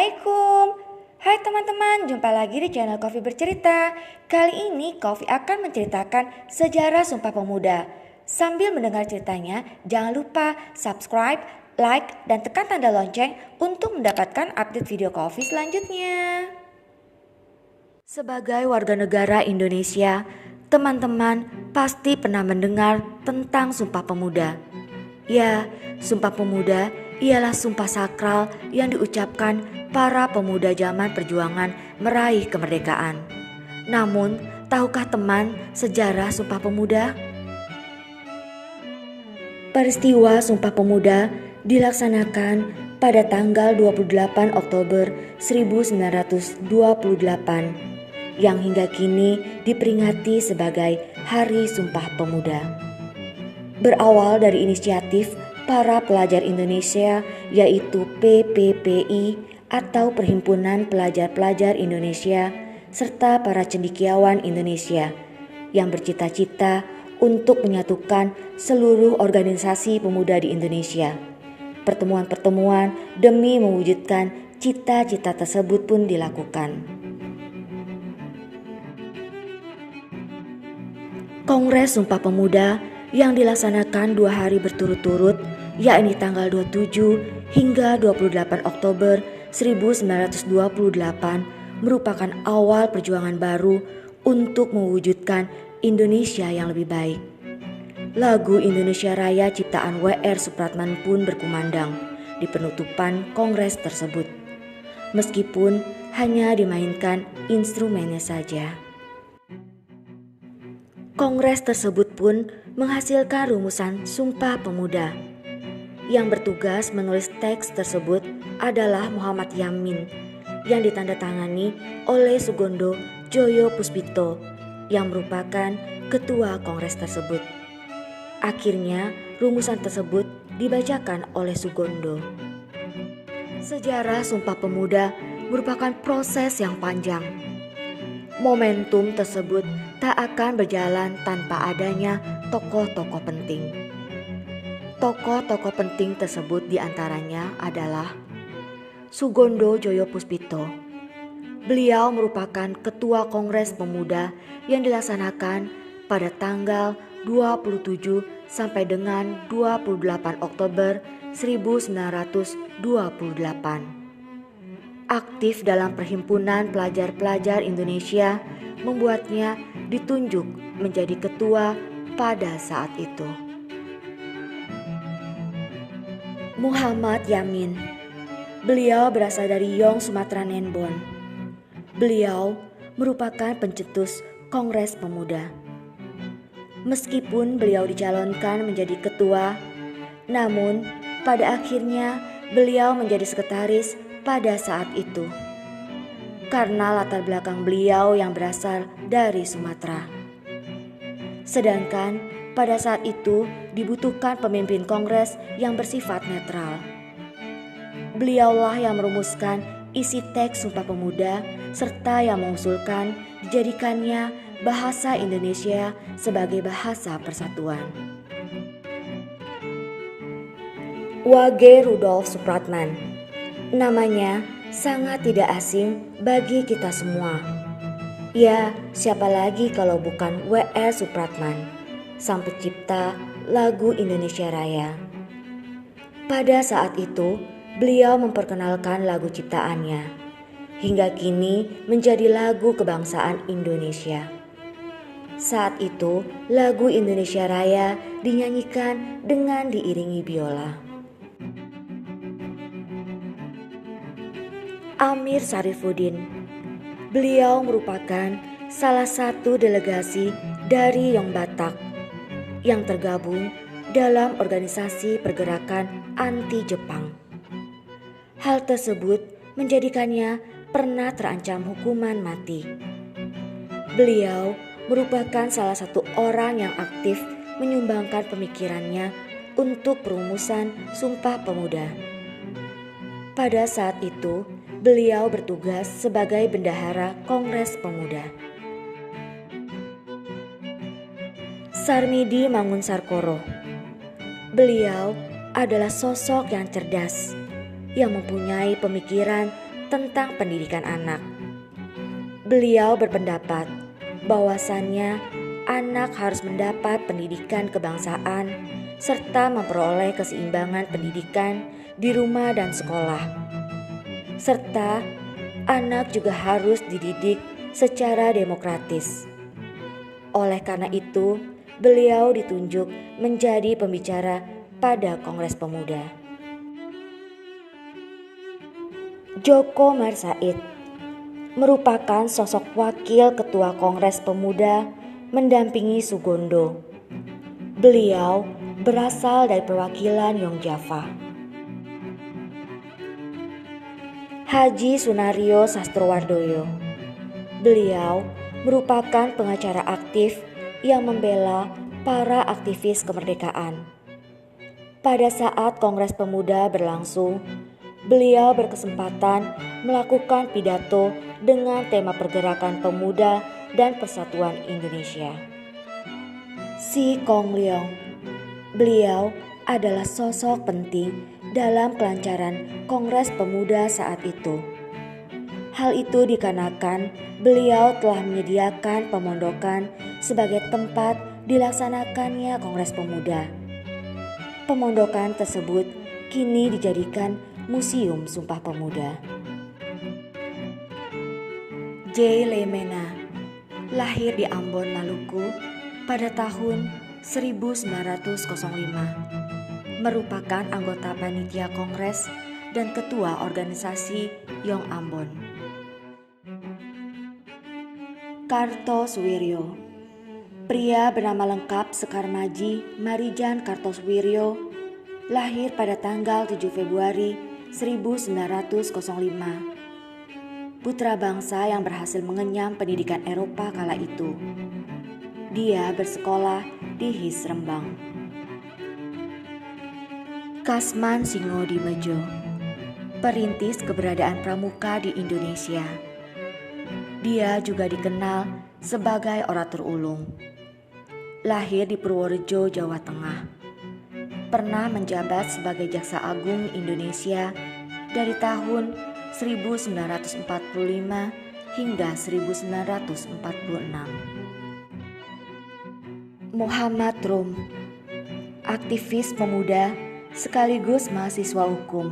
Assalamualaikum. Hai teman-teman, jumpa lagi di channel Coffee Bercerita. Kali ini Coffee akan menceritakan sejarah Sumpah Pemuda. Sambil mendengar ceritanya, jangan lupa subscribe, like, dan tekan tanda lonceng untuk mendapatkan update video Coffee selanjutnya. Sebagai warga negara Indonesia, teman-teman pasti pernah mendengar tentang Sumpah Pemuda. Ya, Sumpah Pemuda ialah sumpah sakral yang diucapkan para pemuda zaman perjuangan meraih kemerdekaan. Namun, tahukah teman sejarah Sumpah Pemuda? Peristiwa Sumpah Pemuda dilaksanakan pada tanggal 28 Oktober 1928 yang hingga kini diperingati sebagai Hari Sumpah Pemuda. Berawal dari inisiatif para pelajar Indonesia yaitu PPPI atau Perhimpunan Pelajar-Pelajar Indonesia serta para cendekiawan Indonesia yang bercita-cita untuk menyatukan seluruh organisasi pemuda di Indonesia. Pertemuan-pertemuan demi mewujudkan cita-cita tersebut pun dilakukan. Kongres Sumpah Pemuda yang dilaksanakan 2 hari berturut-turut, yakni tanggal 27 hingga 28 Oktober 1928 merupakan awal perjuangan baru untuk mewujudkan Indonesia yang lebih baik. Lagu Indonesia Raya ciptaan W.R. Supratman pun berkumandang di penutupan kongres tersebut, meskipun hanya dimainkan instrumennya saja. Kongres tersebut pun menghasilkan rumusan Sumpah Pemuda. Yang bertugas menulis teks tersebut adalah Muhammad Yamin yang ditandatangani oleh Sugondo Joyo Puspito yang merupakan ketua kongres tersebut. Akhirnya rumusan tersebut dibacakan oleh Sugondo. Sejarah Sumpah Pemuda merupakan proses yang panjang. Momentum tersebut tak akan berjalan tanpa adanya tokoh-tokoh penting. Tokoh-tokoh penting tersebut diantaranya adalah Sugondo Joyo Puspito. Beliau merupakan ketua Kongres Pemuda yang dilaksanakan pada tanggal 27 sampai dengan 28 Oktober 1928. Aktif dalam Perhimpunan Pelajar-Pelajar Indonesia membuatnya ditunjuk menjadi ketua pada saat itu. Muhammad Yamin. Beliau berasal dari Yong, Sumatera Nenbon. Beliau merupakan pencetus Kongres Pemuda. Meskipun beliau dicalonkan menjadi ketua, namun pada akhirnya beliau menjadi sekretaris pada saat itu. Karena latar belakang beliau yang berasal dari Sumatera. Sedangkan pada saat itu dibutuhkan pemimpin kongres yang bersifat netral. Beliaulah yang merumuskan isi teks Sumpah Pemuda serta yang mengusulkan dijadikannya bahasa Indonesia sebagai bahasa persatuan. W.G. Rudolf Supratman. Namanya sangat tidak asing bagi kita semua. Ya, siapa lagi kalau bukan W.R. Supratman, sang pencipta lagu Indonesia Raya. Pada saat itu, beliau memperkenalkan lagu ciptaannya, hingga kini menjadi lagu kebangsaan Indonesia. Saat itu, lagu Indonesia Raya dinyanyikan dengan diiringi biola. Amir Syarifuddin. Beliau merupakan salah satu delegasi dari Yong Batak yang tergabung dalam organisasi pergerakan anti Jepang. Hal tersebut menjadikannya pernah terancam hukuman mati. Beliau merupakan salah satu orang yang aktif menyumbangkan pemikirannya untuk perumusan Sumpah Pemuda. Pada saat itu, beliau bertugas sebagai bendahara Kongres Pemuda. Sarmidi Mangunsarkoro. Beliau adalah sosok yang cerdas, yang mempunyai pemikiran tentang pendidikan anak. Beliau berpendapat bahwasannya anak harus mendapat pendidikan kebangsaan serta memperoleh keseimbangan pendidikan di rumah dan sekolah. Serta anak juga harus dididik secara demokratis. Oleh karena itu, beliau ditunjuk menjadi pembicara pada Kongres Pemuda. Djoko Marsaid merupakan sosok wakil ketua Kongres Pemuda mendampingi Sugondo. Beliau berasal dari perwakilan Yongjava. Haji Sunario Sastrowardoyo. Beliau merupakan pengacara aktif yang membela para aktivis kemerdekaan. Pada saat Kongres Pemuda berlangsung, beliau berkesempatan melakukan pidato dengan tema pergerakan pemuda dan persatuan Indonesia. Si Kong Leong. Beliau adalah sosok penting dalam kelancaran Kongres Pemuda saat itu. Hal itu dikarenakan beliau telah menyediakan pemondokan sebagai tempat dilaksanakannya Kongres Pemuda. Pemondokan tersebut kini dijadikan Museum Sumpah Pemuda. J. Lemena lahir di Ambon, Maluku pada tahun 1905. Merupakan anggota panitia Kongres dan ketua organisasi Yong Ambon. Kartosuwiryo. Pria bernama lengkap Sekar Maji Marijan Kartosuwiryo lahir pada tanggal 7 Februari 1905. Putra bangsa yang berhasil mengenyam pendidikan Eropa kala itu. Dia bersekolah di HIS Rembang. Kasman Singodimejo, perintis keberadaan pramuka di Indonesia. Dia juga dikenal sebagai orator ulung. Lahir di Purworejo, Jawa Tengah. Pernah menjabat sebagai Jaksa Agung Indonesia dari tahun 1945 hingga 1946. Muhammad Rum, aktivis pemuda sekaligus mahasiswa hukum.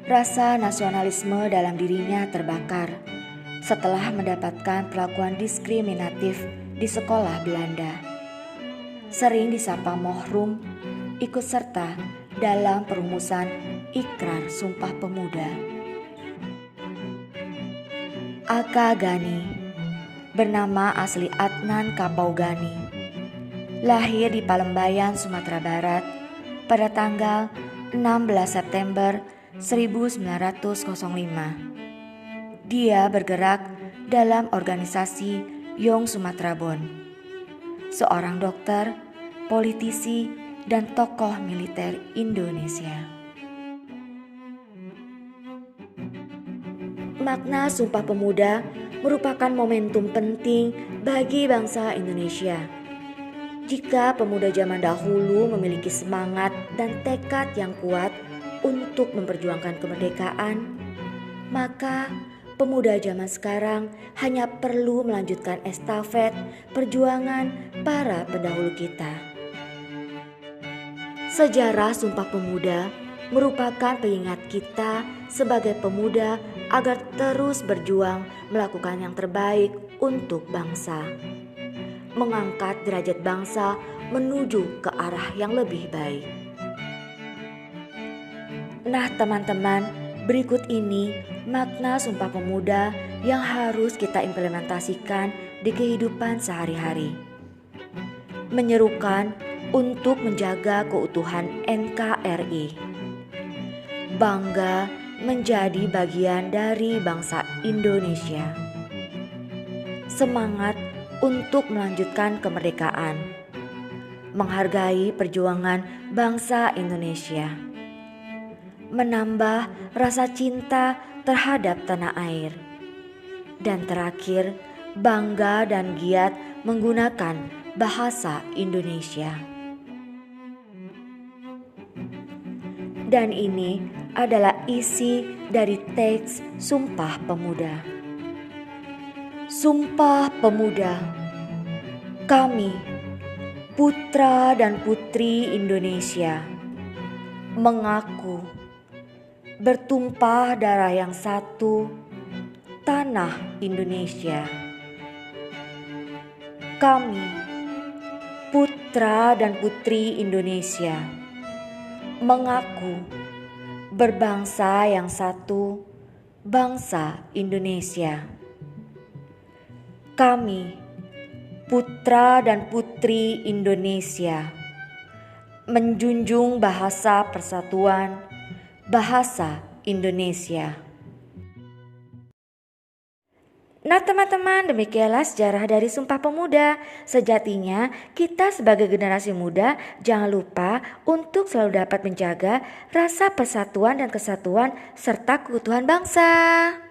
Rasa nasionalisme dalam dirinya terbakar setelah mendapatkan perlakuan diskriminatif di sekolah Belanda. Sering disapa Mohrum, ikut serta dalam perumusan Ikrar Sumpah Pemuda. Aka Gani, bernama asli Adnan Kapaugani, lahir di Palembayan, Sumatera Barat pada tanggal 16 September 1905. Dia bergerak dalam organisasi Yong Sumatera Bon, seorang dokter, politisi, dan tokoh militer Indonesia. Makna Sumpah Pemuda merupakan momentum penting bagi bangsa Indonesia. Jika pemuda zaman dahulu memiliki semangat dan tekad yang kuat untuk memperjuangkan kemerdekaan, maka pemuda zaman sekarang hanya perlu melanjutkan estafet perjuangan para pendahulu kita. Sejarah Sumpah Pemuda merupakan pengingat kita sebagai pemuda agar terus berjuang melakukan yang terbaik untuk bangsa, mengangkat derajat bangsa menuju ke arah yang lebih baik. Nah teman-teman, berikut ini makna Sumpah Pemuda yang harus kita implementasikan di kehidupan sehari-hari. Menyerukan untuk menjaga keutuhan NKRI. Bangga menjadi bagian dari bangsa Indonesia. Semangat untuk melanjutkan kemerdekaan. Menghargai perjuangan bangsa Indonesia. Menambah rasa cinta terhadap tanah air. Dan terakhir, bangga dan giat menggunakan bahasa Indonesia. Dan ini adalah isi dari teks Sumpah Pemuda. Sumpah Pemuda. Kami, putra dan putri Indonesia, mengaku bertumpah darah yang satu, tanah Indonesia. Kami, putra dan putri Indonesia, mengaku berbangsa yang satu, bangsa Indonesia. Kami, putra dan putri Indonesia, menjunjung bahasa persatuan, bahasa Indonesia. Nah teman-teman, demikianlah sejarah dari Sumpah Pemuda. Sejatinya kita sebagai generasi muda jangan lupa untuk selalu dapat menjaga rasa persatuan dan kesatuan serta keutuhan bangsa.